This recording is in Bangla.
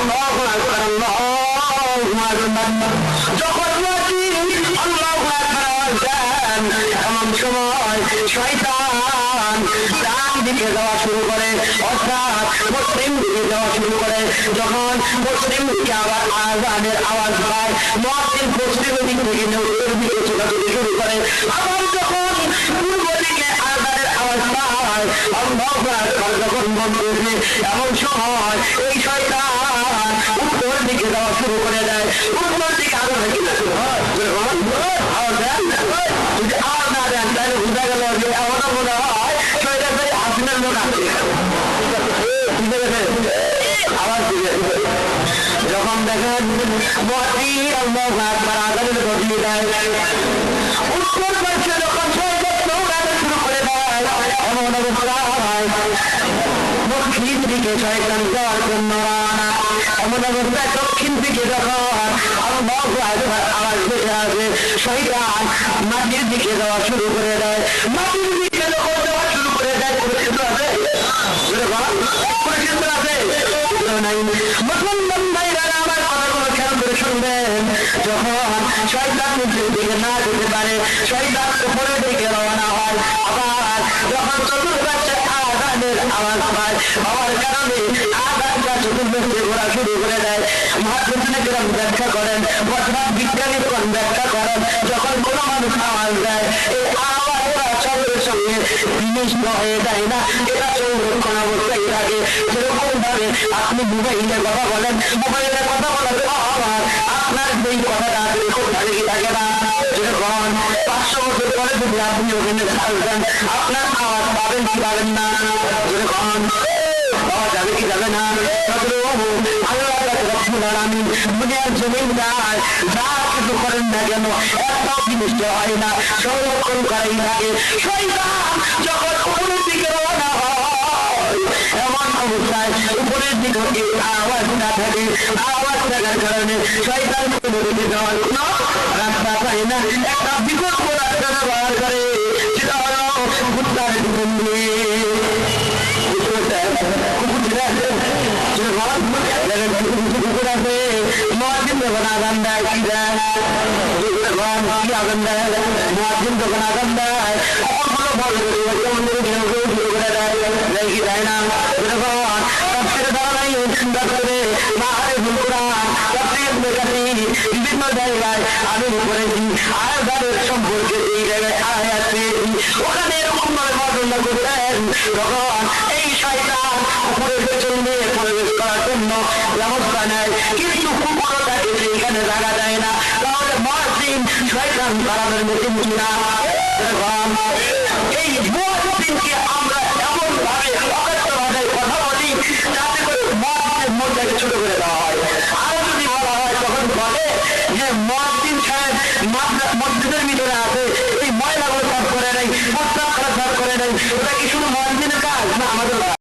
আল্লাহু আকবার, আল্লাহু আকবার। যখন মুয়াজ্জিন আল্লাহু আকবার আওয়াজ দেন, এমন সময় শয়তান ডান দিকে যাওয়া শুরু করে, অর্থাৎ পশ্চিম দিকে যাওয়া শুরু করে। যখন পশ্চিম দিকে আবার আযানের আওয়াজ পায়, মুয়াজ্জিন পশ্চিম দিক থেকে উত্তর দিকে ছোটাছুটি শুরু করে। আবার যখন পূর্ব দিকে আযানের আওয়াজ পায়, আল্লাহু আকবার যখন বলতেছে, এমন সময় এই শয়তান উত্তর দিকে যাওয়া শুরু করে দেয়। উত্তর দিকে আরো হয়ে গেছে, আওয়াজ দেন, যদি আওয়াজ না দেন তাহলে বোঝা গেল যে এমনও মনে হয় শয়তান আসনের লোক আছে। আওয়াজ দিকে যখন দেখেন মুয়াজ্জিন আল্লাহু আকবার আযানের ঘটিয়ে দেয়, উত্তর পাশে যখন শয়তান দৌড়াতে শুরু করে দেয়, এমন অবস্থায় দক্ষিণ দিকে শয়তান যাওয়ার জন্য রওনা। এমন অবস্থায় দক্ষিণ দিকে যখন আল্লাহু আকবার আওয়াজ ভেসে আসে, শয়তান মাটির দিকে যাওয়া শুরু করে দেয়। মাটির দিকে যখন যাওয়া শুরু করে দেয়, পরিচিত আছে পরিচিত আছে মুসলমান ভাইরা আমার কথাগুলো খেয়াল করে শুনবেন। যখন শয়তান নিচের দিকে না যেতে পারে, শয়তান উপরের দিকে রওনা হয়। আবার যখন চতুর্পাশে আযানের আওয়াজ পায়, হওয়ার কারণে আযানটা চতুর্পাশে ঘোরা শুরু করে দেয়। মুহাদ্দিসিনগণ ব্যাখ্যা করেন, বর্তমান বিজ্ঞানীগণ ব্যাখ্যা করেন, যখন কোনো মানুষ আওয়াজ দেয়, এই আওয়াজটা সঙ্গে সঙ্গে বিনষ্ট হয়ে যায় না, এটা সংরক্ষণ অবস্থায় থাকে। যেরকম ভাবে আপনি মোবাইলে কথা বলেন, মোবাইলে কথা বলার আওয়াজ আপনার যেই কথাটা খুব ভালো থাকে না। যেরকম 500 বছর পরে যদি আপনি ওখানে আসবেন, আপনার আওয়াজ পাবেন কি পাবেন না? যেরকম পাওয়া যাবে কি যাবে না? আল্লাহ রাব্বুল আলামিন দুনিয়ার জমিনদার যা কিছু করেন না কেন, একটাও বিনষ্ট হয় না, সংরক্ষণ করাই থাকে। শয়তান যখন উপরের দিকে রওনা হয়, এমন অবস্থায় উপরের দিকে আওয়াজ না থাকে, আওয়াজ থাকার কারণে শয়তান উপরের দিকে যাওয়ার কোনো রাস্তা পায় না। একটা বিকল্প রাস্তা ব্যবহার করে, সেটা হলো কুত্তার কুকুর আছে। মুয়াজ্জিন যখন আযান দেয়, কি দেয়? কি আযান দেয়? মুয়াজ্জিন যখন আযান দেয়, অপরগুলো বল করে দেয় কি দেয় না? তাফসীরে দারাই তাফসীরে মাআরিফুল কুরআন, তাফসীর মেকানি বিভিন্ন জায়গায় আমি পড়েছি আয়াতের সম্পর্কে। এই জায়গায় আয়াত পেয়েছি, ওখানে এরকম ভাবে বর্ণনা করতেন, যখন এই শয়তান উপরের পেছন দিয়ে প্রবেশ করার জন্য ব্যবস্থা নেয়, কিন্তু কুকুরটাকে সেইখানে জায়গা দেয় না। তাহলে মুয়াজ্জিন শয়তান তাড়ানোর মতন কিনা? এই মুয়াজ্জিনকে আমরা এমন ভাবে অকথ্য ভাষায় কথা বলি যাতে করে মুয়াজ্জিনের মনটাকে ছোট করে দেওয়া হয়। আর যদি বলা হয় তখন বলে যে মুয়াজ্জিন সাহেব মসজিদের ভিতরে আছে, এই ময়লাগুলো